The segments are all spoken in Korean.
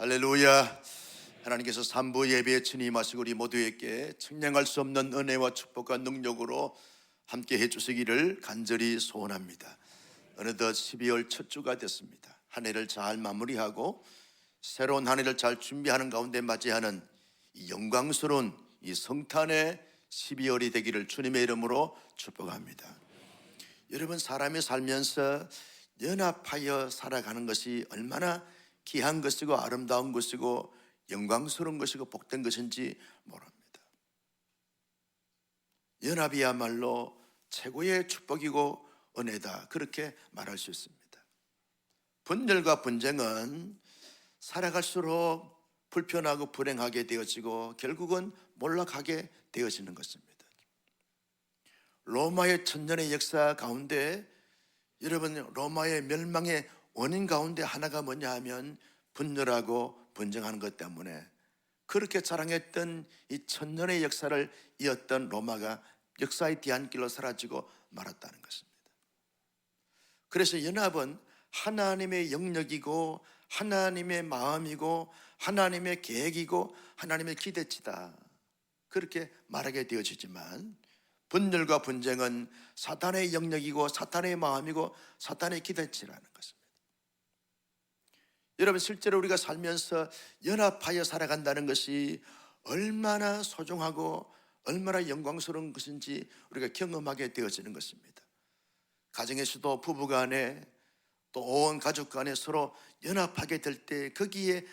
할렐루야. 하나님께서 3부 예배에 진임하시고 우리 모두에게 측량할 수 없는 은혜와 축복과 능력으로 함께 해주시기를 간절히 소원합니다. 어느덧 12월 첫 주가 됐습니다. 한 해를 잘 마무리하고 새로운 한 해를 잘 준비하는 가운데 맞이하는 이 영광스러운 이 성탄의 12월이 되기를 주님의 이름으로 축복합니다. 여러분, 사람이 살면서 연합하여 살아가는 것이 얼마나 귀한 것이고 아름다운 것이고 영광스러운 것이고 복된 것인지 모릅니다. 연합이야말로 최고의 축복이고 은혜다, 그렇게 말할 수 있습니다. 분열과 분쟁은 살아갈수록 불편하고 불행하게 되어지고 결국은 몰락하게 되어지는 것입니다. 로마의 천년의 역사 가운데 여러분, 로마의 멸망의 원인 가운데 하나가 뭐냐 하면 분열하고 분쟁하는 것 때문에 그렇게 자랑했던 이 천년의 역사를 이었던 로마가 역사의 뒤안길로 사라지고 말았다는 것입니다. 그래서 연합은 하나님의 영역이고 하나님의 마음이고 하나님의 계획이고 하나님의 기대치다, 그렇게 말하게 되어지지만 분열과 분쟁은 사탄의 영역이고 사탄의 마음이고 사탄의 기대치라는 것입니다. 여러분, 실제로 우리가 살면서 연합하여 살아간다는 것이 얼마나 소중하고 얼마나 영광스러운 것인지 우리가 경험하게 되어지는 것입니다. 가정에서도 부부간에 또 온 가족 간에 서로 연합하게 될 때 거기에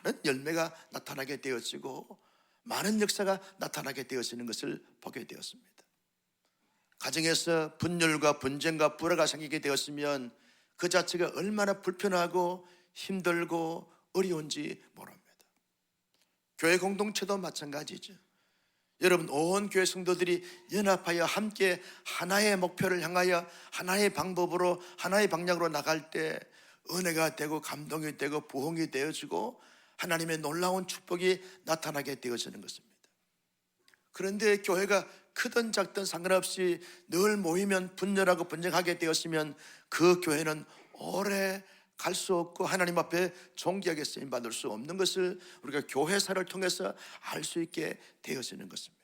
많은 열매가 나타나게 되어지고 많은 역사가 나타나게 되어지는 것을 보게 되었습니다. 가정에서 분열과 분쟁과 불화가 생기게 되었으면 그 자체가 얼마나 불편하고 힘들고 어려운지 모릅니다. 교회 공동체도 마찬가지죠. 여러분, 온 교회 성도들이 연합하여 함께 하나의 목표를 향하여 하나의 방법으로 하나의 방향으로 나갈 때 은혜가 되고 감동이 되고 부흥이 되어지고 하나님의 놀라운 축복이 나타나게 되어지는 것입니다. 그런데 교회가 크든 작든 상관없이 늘 모이면 분열하고 분쟁하게 되었으면 그 교회는 오래 갈 수 없고 하나님 앞에 존귀하게 쓰임받을 수 없는 것을 우리가 교회사를 통해서 알 수 있게 되어지는 것입니다.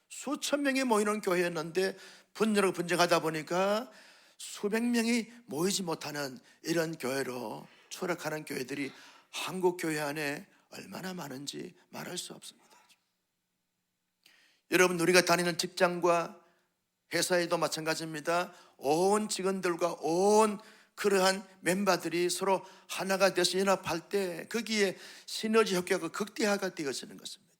수천 명이 모이는 교회였는데 분열하고 분쟁하다 보니까 수백 명이 모이지 못하는 이런 교회로 추락하는 교회들이 한국 교회 안에 얼마나 많은지 말할 수 없습니다. 여러분, 우리가 다니는 직장과 회사에도 마찬가지입니다. 온 직원들과 온 그러한 멤버들이 서로 하나가 돼서 연합할 때 거기에 시너지 효과가 극대화가 되어지는 것입니다.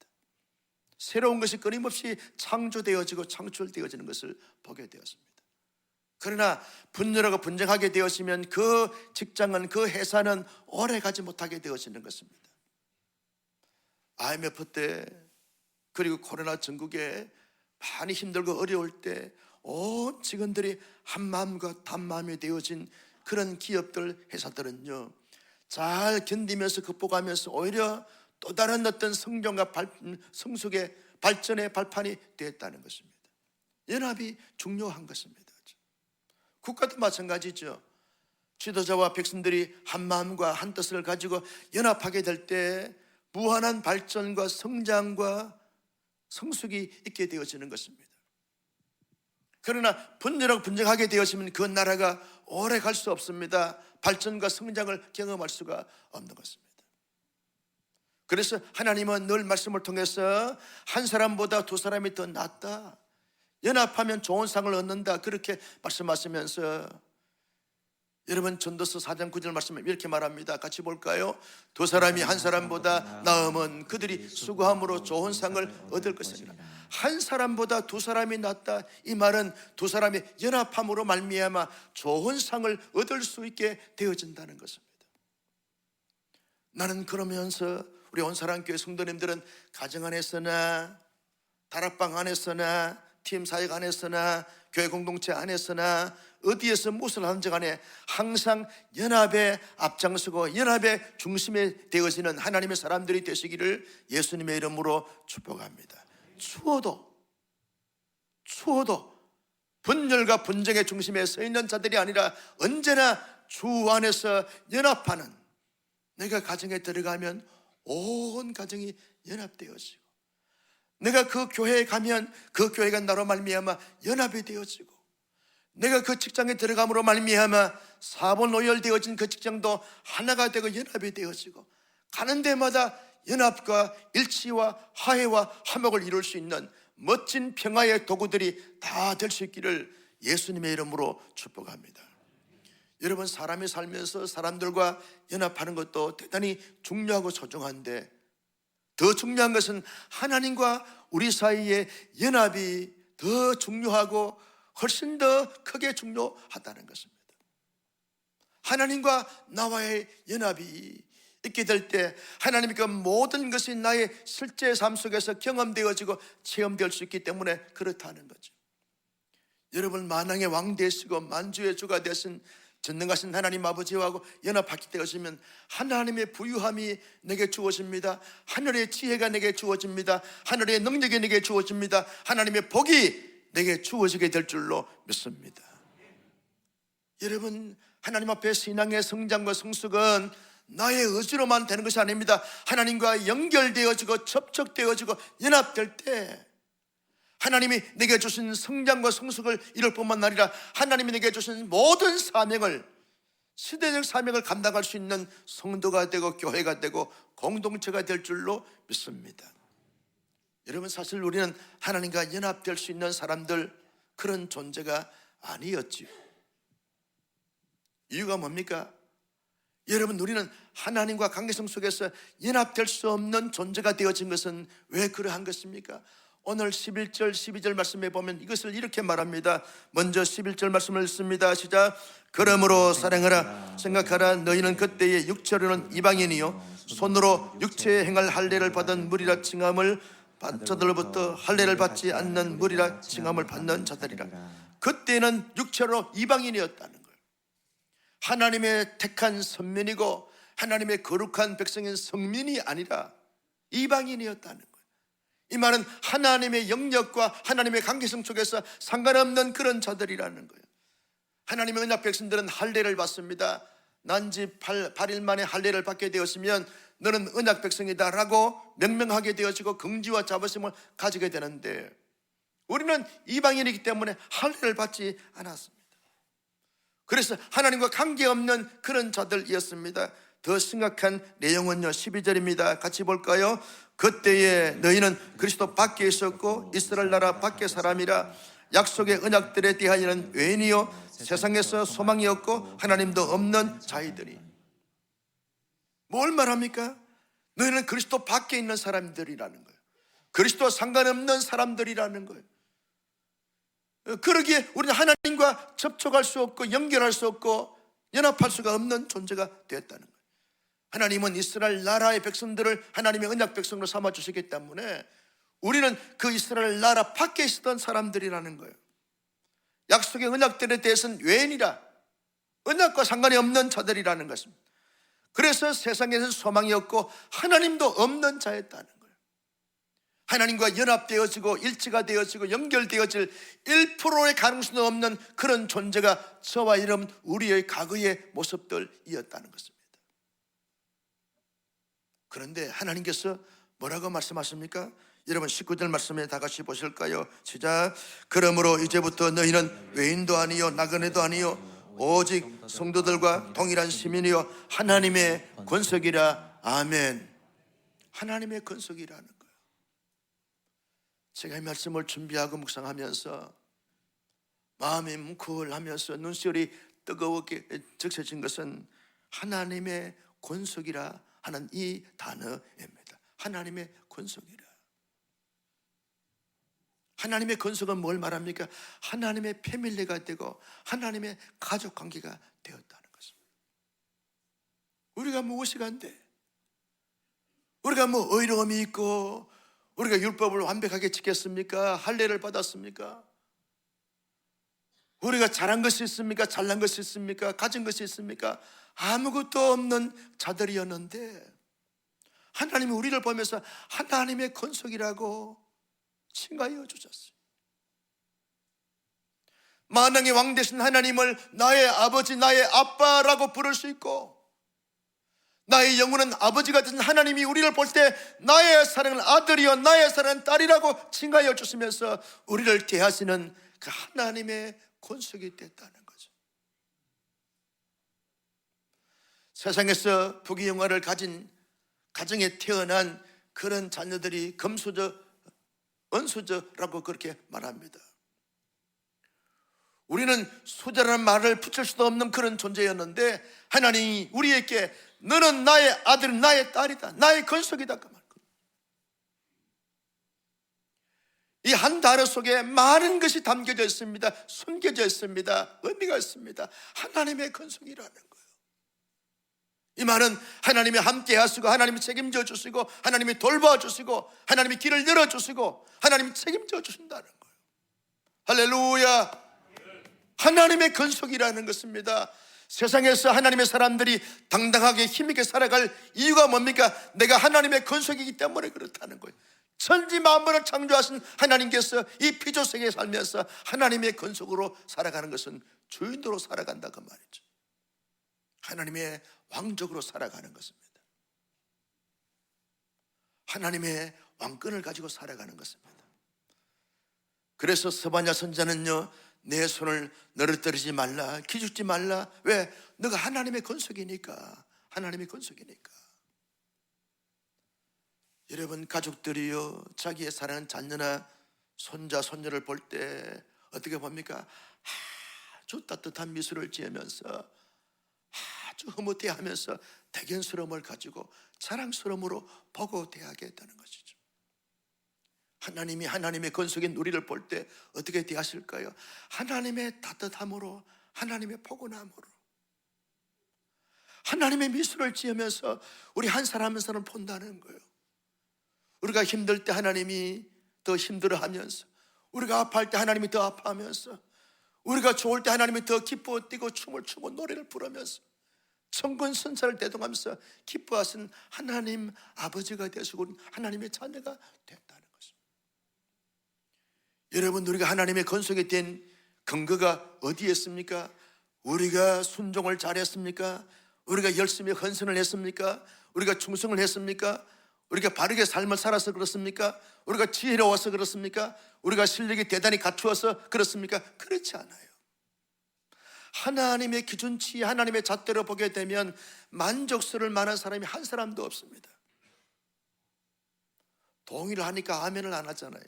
새로운 것이 끊임없이 창조되어지고 창출되어지는 것을 보게 되었습니다. 그러나 분열하고 분쟁하게 되었으면 그 직장은, 그 회사는 오래 가지 못하게 되어지는 것입니다. IMF 때 그리고 코로나 전국에 많이 힘들고 어려울 때 온 직원들이 한마음과 단마음이 되어진 그런 기업들, 회사들은요, 잘 견디면서 극복하면서 오히려 또 다른 어떤 성장과 성숙의 발전의 발판이 되었다는 것입니다. 연합이 중요한 것입니다. 국가도 마찬가지죠. 지도자와 백성들이 한 마음과 한 뜻을 가지고 연합하게 될 때 무한한 발전과 성장과 성숙이 있게 되어지는 것입니다. 그러나 분열하고 분쟁하게 되어지면 그 나라가 오래 갈 수 없습니다. 발전과 성장을 경험할 수가 없는 것입니다. 그래서 하나님은 늘 말씀을 통해서 한 사람보다 두 사람이 더 낫다, 연합하면 좋은 상을 얻는다, 그렇게 말씀하시면서 여러분, 전도서 4장 9절 말씀에 이렇게 말합니다. 같이 볼까요? 두 사람이 한 사람보다 나으면 그들이 수고함으로 좋은 상을 얻을 것이니라. 한 사람보다 두 사람이 낫다, 이 말은 두 사람이 연합함으로 말미암아 좋은 상을 얻을 수 있게 되어진다는 것입니다. 나는 그러면서 우리 온사랑교회 성도님들은 가정 안에서나 다락방 안에서나 팀 사역 안에서나 교회 공동체 안에서나 어디에서 무엇을 하는지 간에 항상 연합의 앞장서고 연합의 중심에 되어지는 하나님의 사람들이 되시기를 예수님의 이름으로 축복합니다. 추워도 분열과 분쟁의 중심에 서 있는 자들이 아니라 언제나 주 안에서 연합하는 내가 가정에 들어가면 온 가정이 연합되어지고, 내가 그 교회에 가면 그 교회가 나로 말미암아 연합이 되어지고, 내가 그 직장에 들어감으로 말미암아 사본오열되어진 그 직장도 하나가 되고 연합이 되어지고, 가는 데마다 연합과 일치와 화해와 화목을 이룰 수 있는 멋진 평화의 도구들이 다 될 수 있기를 예수님의 이름으로 축복합니다. 여러분, 사람이 살면서 사람들과 연합하는 것도 대단히 중요하고 소중한데, 더 중요한 것은 하나님과 우리 사이의 연합이 더 중요하고 훨씬 더 크게 중요하다는 것입니다. 하나님과 나와의 연합이 있게 될 때 하나님의 그 모든 것이 나의 실제 삶 속에서 경험되어지고 체험될 수 있기 때문에 그렇다는 거죠. 여러분, 만왕의 왕 되시고 만주의 주가 되신 전능하신 하나님 아버지하고 연합하게 되어지면 하나님의 부유함이 내게 주어집니다. 하늘의 지혜가 내게 주어집니다. 하늘의 능력이 내게 주어집니다. 하나님의 복이 내게 주어지게 될 줄로 믿습니다. 여러분, 하나님 앞에 신앙의 성장과 성숙은 나의 의지로만 되는 것이 아닙니다. 하나님과 연결되어지고 접촉되어지고 연합될 때 하나님이 내게 주신 성장과 성숙을 이룰 뿐만 아니라 하나님이 내게 주신 모든 사명을, 시대적 사명을 감당할 수 있는 성도가 되고 교회가 되고 공동체가 될 줄로 믿습니다. 여러분, 사실 우리는 하나님과 연합될 수 있는 사람들, 그런 존재가 아니었지요. 이유가 뭡니까? 여러분, 우리는 하나님과 관계성 속에서 연합될 수 없는 존재가 되어진 것은 왜 그러한 것입니까? 오늘 11절 12절 말씀에 보면 이것을 이렇게 말합니다. 먼저 11절 말씀을 읽습니다. 시작. 그러므로 사랑하라, 생각하라. 너희는 그때의 육체로는 이방인이요 손으로 육체에 행할 할례를 받은 무리라 칭함을 자들로부터 할례를 받지 않는 무리라 칭함을 받는 자들이라. 그때는 육체로 이방인이었다는 거예요. 하나님의 택한 선민이고 하나님의 거룩한 백성인 성민이 아니라 이방인이었다는 거예요. 이 말은 하나님의 영역과 하나님의 관계성 속에서 상관없는 그런 자들이라는 거예요. 하나님의 언약 백성들은 할례를 받습니다. 난지 8일 만에 할례를 받게 되었으면 너는 언약 백성이다 라고 명명하게 되어지고 긍지와 자부심을 가지게 되는데, 우리는 이방인이기 때문에 할례를 받지 않았습니다. 그래서 하나님과 관계없는 그런 자들이었습니다. 더 심각한 내용은요, 12절입니다. 같이 볼까요? 그때에 너희는 그리스도 밖에 있었고 이스라엘 나라 밖의 사람이라. 약속의 언약들에 대하여는 외인이요 세상에서 소망이 없고 하나님도 없는 자이들이. 뭘 말합니까? 너희는 그리스도 밖에 있는 사람들이라는 거예요. 그리스도와 상관없는 사람들이라는 거예요. 그러기에 우리는 하나님과 접촉할 수 없고 연결할 수 없고 연합할 수가 없는 존재가 되었다는 거예요. 하나님은 이스라엘 나라의 백성들을 하나님의 언약 백성으로 삼아주시기 때문에 우리는 그 이스라엘 나라 밖에 있었던 사람들이라는 거예요. 약속의 언약들에 대해서는 외인이라, 언약과 상관이 없는 자들이라는 것입니다. 그래서 세상에는 소망이 없고 하나님도 없는 자였다는 거예요. 하나님과 연합되어지고 일치가 되어지고 연결되어질 1%의 가능성도 없는 그런 존재가 저와 여러분 우리의 과거의 모습들이었다는 것입니다. 그런데 하나님께서 뭐라고 말씀하십니까? 여러분 19절 말씀에 다 같이 보실까요? 시작. 그러므로 이제부터 너희는 외인도 아니요 나그네도 아니요 오직 성도들과 동일한 시민이요 하나님의 권속이라. 아멘. 하나님의 권속이라는 거예요. 제가 이 말씀을 준비하고 묵상하면서 마음이 뭉클하면서 눈시울이 뜨거웠게 적셔진 것은 하나님의 권속이라 하는 이 단어입니다. 하나님의 권속이라. 하나님의 권속은 뭘 말합니까? 하나님의 패밀리가 되고 하나님의 가족관계가 되었다는 것입니다. 우리가 무엇이 간데? 우리가 뭐 의로움이 있고 우리가 율법을 완벽하게 지켰습니까? 할례를 받았습니까? 우리가 잘한 것이 있습니까? 잘난 것이 있습니까? 가진 것이 있습니까? 아무것도 없는 자들이었는데 하나님이 우리를 보면서 하나님의 권속이라고 칭하여 주셨어요. 만왕의 왕 되신 하나님을 나의 아버지, 나의 아빠라고 부를 수 있고 나의 영원한 아버지 같은 하나님이 우리를 볼 때 나의 사랑하는 아들이요 나의 사랑하는 딸이라고 칭하여 주시면서 우리를 대하시는 그 하나님의 권속이 됐다는 거죠. 세상에서 부귀영화를 가진 가정에 태어난 그런 자녀들이 금수저, 은수저라고 그렇게 말합니다. 우리는 수저라는 말을 붙일 수도 없는 그런 존재였는데 하나님이 우리에게 너는 나의 아들, 나의 딸이다, 나의 권속이다 그 말. 이 한 단어 속에 많은 것이 담겨져 있습니다. 숨겨져 있습니다. 의미가 있습니다. 하나님의 권속이라는 거예요. 이 말은 하나님이 함께 하시고 하나님이 책임져 주시고 하나님이 돌봐주시고 하나님이 길을 열어주시고 하나님이 책임져 주신다는 거예요. 할렐루야. 하나님의 권속이라는 것입니다. 세상에서 하나님의 사람들이 당당하게 힘있게 살아갈 이유가 뭡니까? 내가 하나님의 권속이기 때문에 그렇다는 거예요. 천지 만물을 창조하신 하나님께서 이 피조세계에 살면서 하나님의 권속으로 살아가는 것은 주인으로 살아간다 그 말이죠. 하나님의 왕족으로 살아가는 것입니다. 하나님의 왕권을 가지고 살아가는 것입니다. 그래서 스바냐 선자는요, 내 손을 너릇거리지 말라, 기죽지 말라. 왜? 너가 하나님의 권속이니까. 하나님의 권속이니까. 여러분 가족들이요, 자기의 사랑하는 자녀나 손자, 손녀를 볼 때 어떻게 봅니까? 아주 따뜻한 미소를 지으면서 아주 흐뭇해하면서 대견스러움을 가지고 자랑스러움으로 보고 대하겠다는 것이죠. 하나님이 하나님의 권속인 우리를 볼 때 어떻게 대하실까요? 하나님의 따뜻함으로, 하나님의 포근함으로, 하나님의 미소를 지으면서 우리 한 사람 한 사람 본다는 거예요. 우리가 힘들 때 하나님이 더 힘들어하면서, 우리가 아파할 때 하나님이 더 아파하면서, 우리가 좋을 때 하나님이 더 기뻐 뛰고 춤을 추고 노래를 부르면서 천군 천사를 대동하면서 기뻐하신 하나님 아버지가 되시고 하나님의 자녀가 됐다는 것입니다. 여러분, 우리가 하나님의 권속이 된 근거가 어디에 있습니까? 우리가 순종을 잘했습니까? 우리가 열심히 헌신을 했습니까? 우리가 충성을 했습니까? 우리가 바르게 삶을 살아서 그렇습니까? 우리가 지혜로워서 그렇습니까? 우리가 실력이 대단히 갖추어서 그렇습니까? 그렇지 않아요. 하나님의 기준치, 하나님의 잣대로 보게 되면 만족스러울 만한 사람이 한 사람도 없습니다. 동의를 하니까 아멘을 안 하잖아요.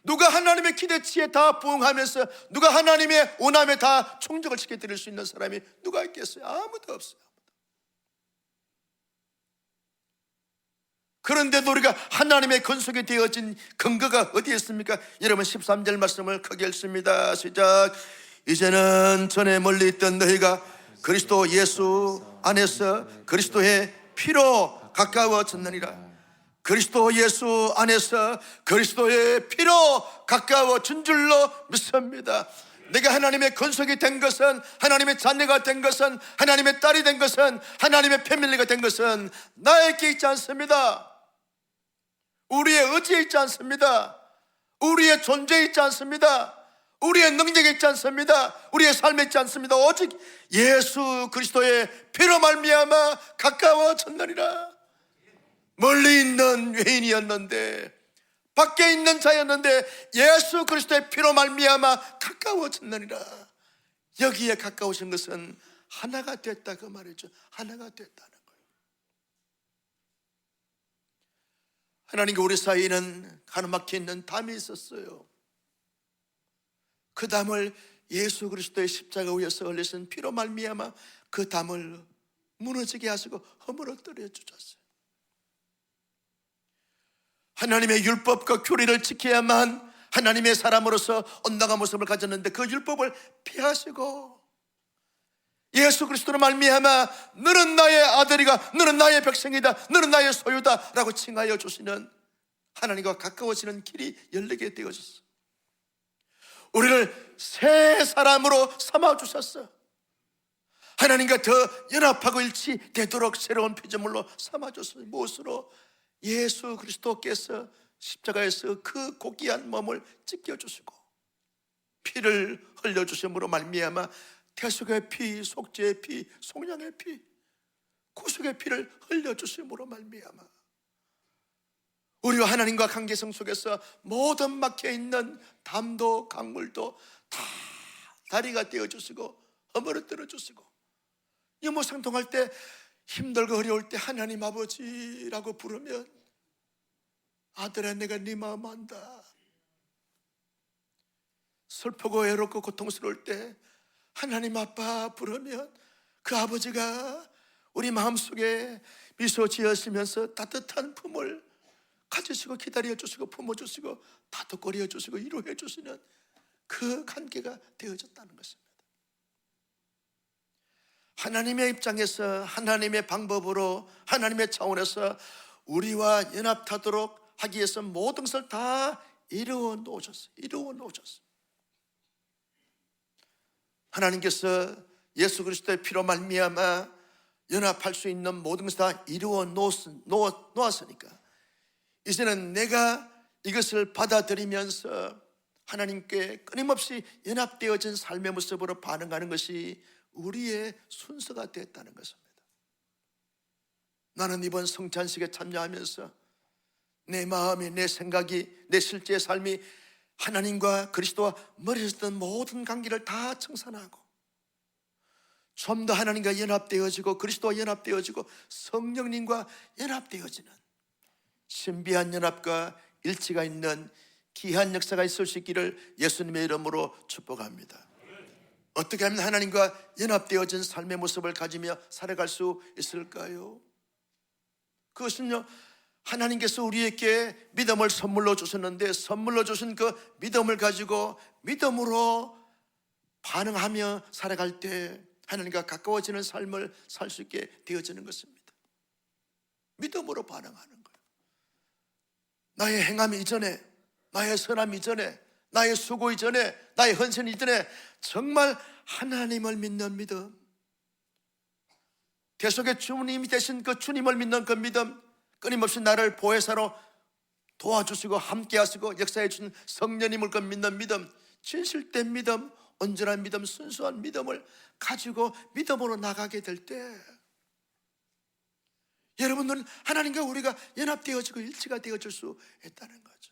누가 하나님의 기대치에 다 부응하면서 누가 하나님의 원함에 다 충족을 시켜드릴 수 있는 사람이 누가 있겠어요? 아무도 없어요. 그런데도 우리가 하나님의 권속이 되어진 근거가 어디에 있습니까? 여러분 13절 말씀을 크게 읽습니다. 시작. 이제는 전에 멀리 있던 너희가 그리스도 예수 안에서 그리스도의 피로 가까워졌느니라. 그리스도 예수 안에서 그리스도의 피로 가까워진 줄로 믿습니다. 내가 하나님의 권속이 된 것은, 하나님의 자녀가 된 것은, 하나님의 딸이 된 것은, 하나님의 패밀리가 된 것은 나에게 있지 않습니다. 우리의 의지에 있지 않습니다. 우리의 존재에 있지 않습니다. 우리의 능력에 있지 않습니다. 우리의 삶에 있지 않습니다. 오직 예수 그리스도의 피로 말미암아 가까워졌느니라. 멀리 있는 외인이었는데, 밖에 있는 자였는데 예수 그리스도의 피로 말미암아 가까워졌느니라. 여기에 가까우신 것은 하나가 됐다 그 말이죠. 하나가 됐다는 거예요. 하나님과 우리 사이에는 가로막혀 있는 담이 있었어요. 그 담을 예수 그리스도의 십자가 위에서 흘리신 피로 말미암아 그 담을 무너지게 하시고 허물어뜨려 주셨어요. 하나님의 율법과 규례를 지켜야만 하나님의 사람으로서 온당한 모습을 가졌는데 그 율법을 피하시고 예수 그리스도로 말미암아 너는 나의 아들이가, 너는 나의 백성이다, 너는 나의 소유다 라고 칭하여 주시는 하나님과 가까워지는 길이 열리게 되어졌어. 우리를 새 사람으로 삼아주셨어. 하나님과 더 연합하고 일치되도록 새로운 피조물로 삼아줬어요. 무엇으로? 예수 그리스도께서 십자가에서 그 고귀한 몸을 찢겨주시고 피를 흘려주심으로 말미암아 태수의 피, 속죄의 피, 속량의 피, 구속의 피를 흘려주심으로 말미암아 우리와 하나님과 관계성 속에서 모든 막혀있는 담도 강물도 다 다리가 되어주시고 허물어뜨려 주시고 유무상통할 때 힘들고 어려울 때 하나님 아버지라고 부르면 아들아 내가 네 마음 안다. 슬프고 외롭고 고통스러울 때 하나님 아빠 부르면 그 아버지가 우리 마음속에 미소 지으시면서 따뜻한 품을 가지시고 기다려주시고 품어주시고 다독거려 주시고 위로해 주시는 그 관계가 되어졌다는 것입니다. 하나님의 입장에서 하나님의 방법으로 하나님의 차원에서 우리와 연합하도록 하기 위해서 모든 것을 다 이루어 놓으셨어요. 하나님께서 예수 그리스도의 피로 말미암아 연합할 수 있는 모든 것을 다 이루어 놓았으니까 이제는 내가 이것을 받아들이면서 하나님께 끊임없이 연합되어진 삶의 모습으로 반응하는 것이 우리의 순서가 되었다는 것입니다. 나는 이번 성찬식에 참여하면서 내 마음이, 내 생각이, 내 실제 삶이 하나님과 그리스도와 멀어졌던 모든 관계를 다 청산하고 좀 더 하나님과 연합되어지고 그리스도와 연합되어지고 성령님과 연합되어지는 신비한 연합과 일치가 있는 귀한 역사가 있을 수 있기를 예수님의 이름으로 축복합니다. 어떻게 하면 하나님과 연합되어진 삶의 모습을 가지며 살아갈 수 있을까요? 그것은요, 하나님께서 우리에게 믿음을 선물로 주셨는데 선물로 주신 그 믿음을 가지고 믿음으로 반응하며 살아갈 때 하나님과 가까워지는 삶을 살 수 있게 되어지는 것입니다. 믿음으로 반응하는 거예요. 나의 행함 이전에, 나의 선함 이전에, 나의 수고 이전에, 나의 헌신 이전에 정말 하나님을 믿는 믿음, 계속의 주님이 되신 그 주님을 믿는 그 믿음, 끊임없이 나를 보혜사로 도와주시고 함께 하시고 역사해 주신 성령님을 그 믿는 믿음, 진실된 믿음, 온전한 믿음, 순수한 믿음을 가지고 믿음으로 나가게 될 때 여러분들은 하나님과 우리가 연합되어지고 일치가 되어질 수 있다는 거죠.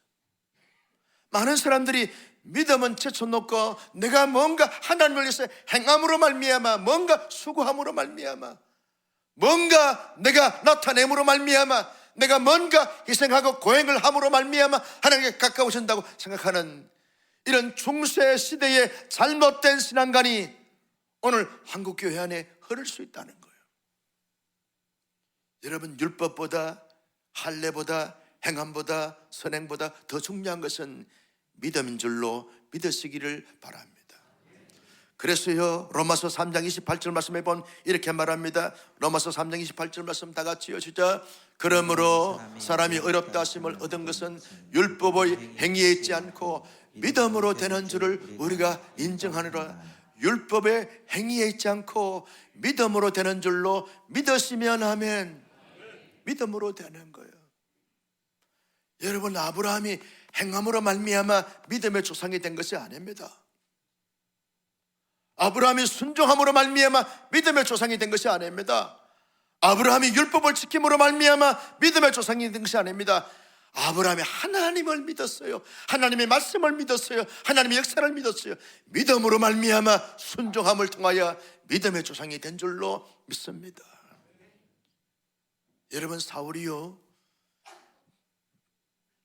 많은 사람들이 믿음은 제쳐놓고 내가 뭔가 하나님을 위해서 행함으로 말미암아, 뭔가 수고함으로 말미암아, 뭔가 내가 나타냄으로 말미암아, 내가 뭔가 희생하고 고행을 함으로 말미암아 하나님께 가까워진다고 생각하는 이런 중세 시대의 잘못된 신앙관이 오늘 한국교회 안에 흐를 수 있다는 거예요. 여러분, 율법보다 할례보다 행함보다 선행보다 더 중요한 것은 믿음인 줄로 믿으시기를 바랍니다. 그래서요, 로마서 3장 28절 말씀에 보면 이렇게 말합니다. 로마서 3장 28절 말씀 다 같이 시작. 그러므로 사람이 어렵다 하심을 얻은 것은 율법의 행위에 있지 않고 믿음으로 되는 줄을 우리가 인정하느라. 율법의 행위에 있지 않고 믿음으로 되는 줄로 믿으시면 아멘. 믿음으로 되는 거예요. 여러분, 아브라함이 행함으로 말미암아 믿음의 조상이 된 것이 아닙니다. 아브라함이 순종함으로 말미암아 믿음의 조상이 된 것이 아닙니다. 아브라함이 율법을 지킴으로 말미암아 믿음의 조상이 된 것이 아닙니다. 아브라함이 하나님을 믿었어요. 하나님의 말씀을 믿었어요. 하나님의 역사를 믿었어요. 믿음으로 말미암아 순종함을 통하여 믿음의 조상이 된 줄로 믿습니다. 여러분, 사울이요,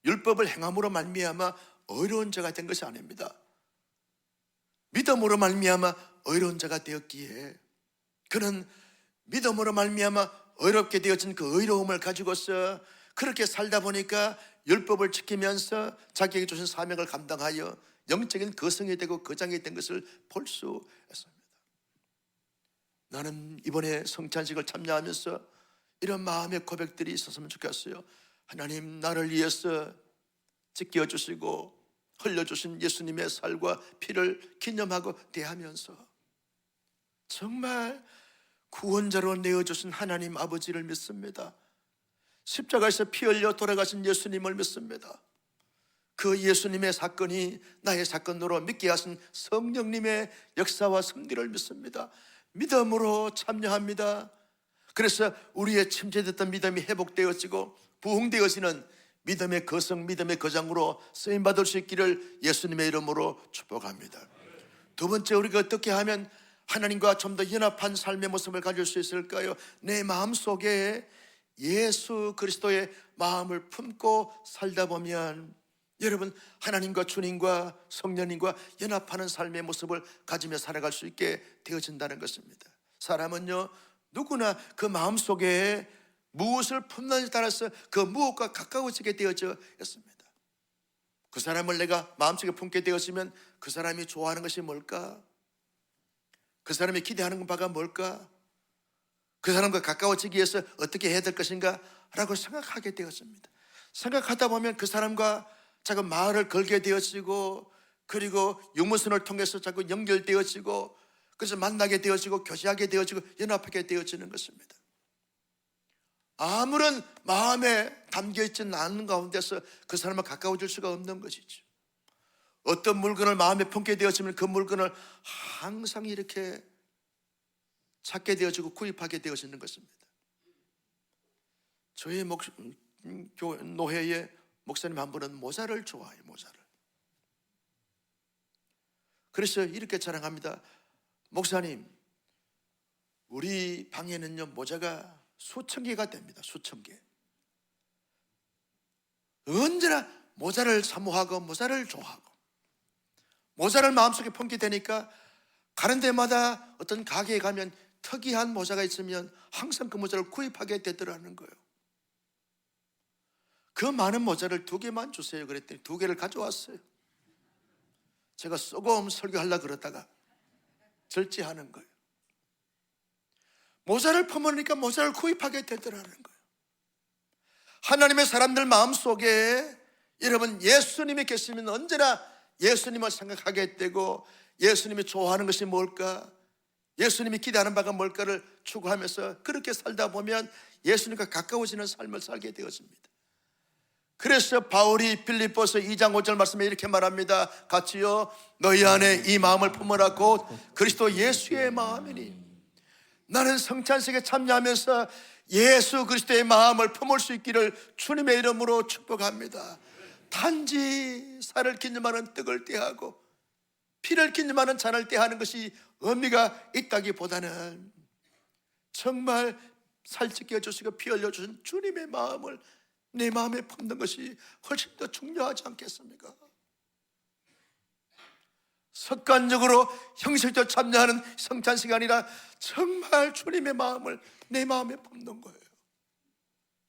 율법을 행함으로 말미암아 어려운 자가 된 것이 아닙니다. 믿음으로 말미암아 어려운 자가 되었기에 그는 믿음으로 말미암아 어렵게 되어진 그 의로움을 가지고서 그렇게 살다 보니까 율법을 지키면서 자기에게 주신 사명을 감당하여 영적인 거성이 되고 거장이 된 것을 볼 수 있습니다. 나는 이번에 성찬식을 참여하면서 이런 마음의 고백들이 있었으면 좋겠어요. 하나님, 나를 위해서 지켜주시고 흘려주신 예수님의 살과 피를 기념하고 대하면서 정말 구원자로 내어주신 하나님 아버지를 믿습니다. 십자가에서 피 흘려 돌아가신 예수님을 믿습니다. 그 예수님의 사건이 나의 사건으로 믿게 하신 성령님의 역사와 섭리를 믿습니다. 믿음으로 참여합니다. 그래서 우리의 침체됐던 믿음이 회복되어지고 부흥되어지는 믿음의 거성, 믿음의 거장으로 쓰임받을 수 있기를 예수님의 이름으로 축복합니다. 두 번째, 우리가 어떻게 하면 하나님과 좀 더 연합한 삶의 모습을 가질 수 있을까요? 내 마음속에 예수 그리스도의 마음을 품고 살다 보면 여러분, 하나님과 주님과 성령님과 연합하는 삶의 모습을 가지며 살아갈 수 있게 되어진다는 것입니다. 사람은요, 누구나 그 마음속에 무엇을 품느냐에 따라서 그 무엇과 가까워지게 되어져 있습니다. 그 사람을 내가 마음속에 품게 되었으면 그 사람이 좋아하는 것이 뭘까? 그 사람이 기대하는 바가 뭘까? 그 사람과 가까워지기 위해서 어떻게 해야 될 것인가? 라고 생각하게 되었습니다. 생각하다 보면 그 사람과 자꾸 말을 걸게 되어지고, 그리고 유무선을 통해서 자꾸 연결되어지고, 그래서 만나게 되어지고 교제하게 되어지고 연합하게 되어지는 것입니다. 아무런 마음에 담겨있지는 않은 가운데서 그 사람과 가까워질 수가 없는 것이죠. 어떤 물건을 마음에 품게 되어지면 그 물건을 항상 이렇게 찾게 되어지고 구입하게 되어지는 것입니다. 저희 노회의 목사님 한 분은 모자를 좋아해요. 모자를. 그래서 이렇게 자랑합니다. 목사님, 우리 방에는요 모자가 수천 개가 됩니다. 수천 개. 언제나 모자를 사모하고 모자를 좋아하고 모자를 마음속에 품게 되니까 가는 데마다 어떤 가게에 가면 특이한 모자가 있으면 항상 그 모자를 구입하게 되더라는 거예요. 그 많은 모자를 2개만 주세요 그랬더니 2개를 가져왔어요. 제가 쏘고 설교하려고 그러다가 절제하는 거예요. 모자를 품으니까 모자를 구입하게 되더라는 거예요. 하나님의 사람들 마음속에 여러분 예수님이 계시면 언제나 예수님을 생각하게 되고, 예수님이 좋아하는 것이 뭘까, 예수님이 기대하는 바가 뭘까를 추구하면서 그렇게 살다 보면 예수님과 가까워지는 삶을 살게 되었습니다. 그래서 바울이 빌립보서 2장 5절 말씀에 이렇게 말합니다. 같이요. 너희 안에 이 마음을 품으라 곧 그리스도 예수의 마음이니. 나는 성찬식에 참여하면서 예수 그리스도의 마음을 품을 수 있기를 주님의 이름으로 축복합니다. 단지 살을 기념하는 떡을 떼하고 피를 기념하는 잔을 떼하는 것이 의미가 있다기보다는 정말 살찌게 해주시고 피 흘려주신 주님의 마음을 내 마음에 품는 것이 훨씬 더 중요하지 않겠습니까? 습관적으로 형식적으로 참여하는 성찬식이 아니라 정말 주님의 마음을 내 마음에 품는 거예요.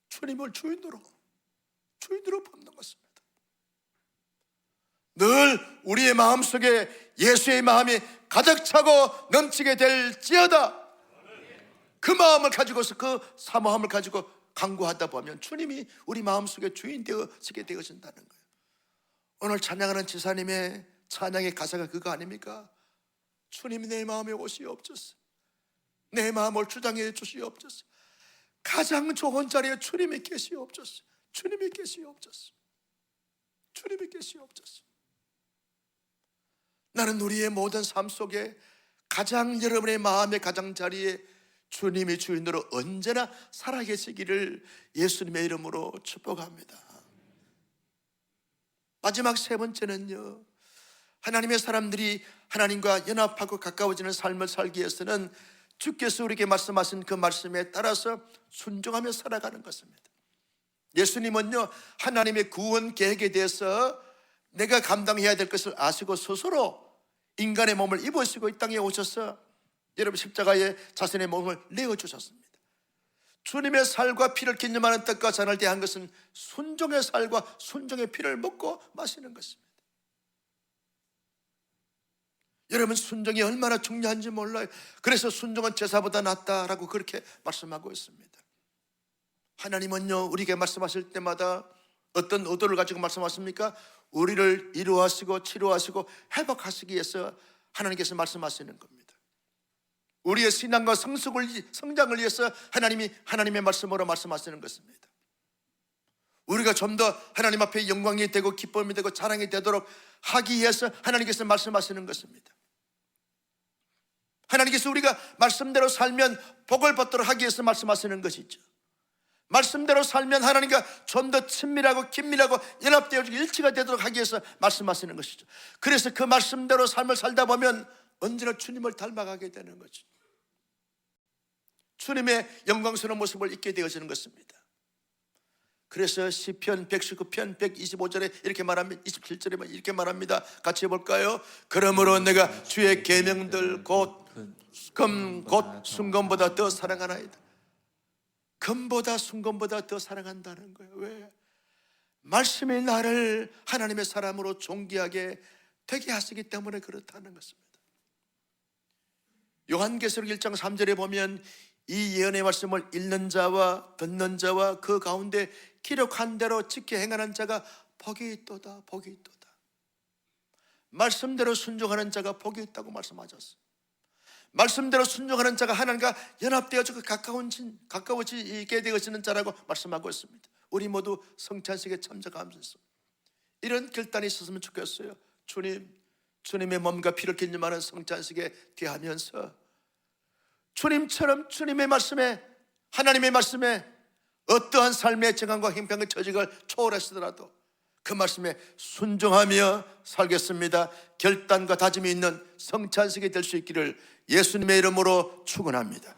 주님을 주인으로 품는 것입니다. 늘 우리의 마음속에 예수의 마음이 가득 차고 넘치게 될지어다. 그 마음을 가지고서 그 사모함을 가지고 강구하다 보면 주님이 우리 마음속에 주인 되어지게 되어진다는 거예요. 오늘 찬양하는 지사님의 찬양의 가사가 그거 아닙니까? 주님이 내 마음에 오시옵소서. 내 마음을 주장해 주시옵소서. 가장 좋은 자리에 주님이 계시옵소서. 주님이 계시옵소서. 주님이 계시옵소서. 나는 우리의 모든 삶 속에 가장 여러분의 마음의 가장 자리에 주님이 주인으로 언제나 살아계시기를 예수님의 이름으로 축복합니다. 마지막 3번째는요, 하나님의 사람들이 하나님과 연합하고 가까워지는 삶을 살기 위해서는 주께서 우리에게 말씀하신 그 말씀에 따라서 순종하며 살아가는 것입니다. 예수님은요, 하나님의 구원 계획에 대해서 내가 감당해야 될 것을 아시고 스스로 인간의 몸을 입으시고 이 땅에 오셔서 여러분 십자가에 자신의 몸을 내어주셨습니다. 주님의 살과 피를 기념하는 떡과 잔을 대한 것은 순종의 살과 순종의 피를 먹고 마시는 것입니다. 여러분 순종이 얼마나 중요한지 몰라요. 그래서 순종은 제사보다 낫다라고 그렇게 말씀하고 있습니다. 하나님은요, 우리에게 말씀하실 때마다 어떤 의도를 가지고 말씀하십니까? 우리를 이루하시고 치료하시고 회복하시기 위해서 하나님께서 말씀하시는 겁니다. 우리의 신앙과 성장을 위해서 하나님이 하나님의 말씀으로 말씀하시는 것입니다. 우리가 좀 더 하나님 앞에 영광이 되고 기쁨이 되고 자랑이 되도록 하기 위해서 하나님께서 말씀하시는 것입니다. 하나님께서 우리가 말씀대로 살면 복을 받도록 하기 위해서 말씀하시는 것이죠. 말씀대로 살면 하나님과 좀 더 친밀하고 긴밀하고 연합되어 일치가 되도록 하기 위해서 말씀하시는 것이죠. 그래서 그 말씀대로 삶을 살다 보면 언제나 주님을 닮아가게 되는 거죠. 주님의 영광스러운 모습을 잊게 되어지는 것입니다. 그래서 시편 119편 125절에 이렇게 말합니다. 27절에 이렇게 말합니다. 같이 해볼까요? 그러므로 내가 주의 계명들 곧 순금보다 더 사랑하나이다. 금보다 순금보다 더 사랑한다는 거예요. 왜? 말씀이 나를 하나님의 사람으로 존귀하게 되게 하시기 때문에 그렇다는 것입니다. 요한계시록 1장 3절에 보면 이 예언의 말씀을 읽는 자와 듣는 자와 그 가운데 기록한 대로 지켜 행하는 자가 복이 있도다. 복이 있도다. 말씀대로 순종하는 자가 복이 있다고 말씀하셨어요. 말씀대로 순종하는 자가 하나님과 연합되어지고 가까워지게 되어지는 자라고 말씀하고 있습니다. 우리 모두 성찬식에 참석하면서 이런 결단이 있었으면 좋겠어요. 주님의 몸과 피를 기념하는 성찬식에 대하면서 주님처럼 주님의 말씀에, 하나님의 말씀에 어떠한 삶의 정황과 형편과 처직을 초월하시더라도 그 말씀에 순종하며 살겠습니다. 결단과 다짐이 있는 성찬식이 될 수 있기를 예수님의 이름으로 축원합니다.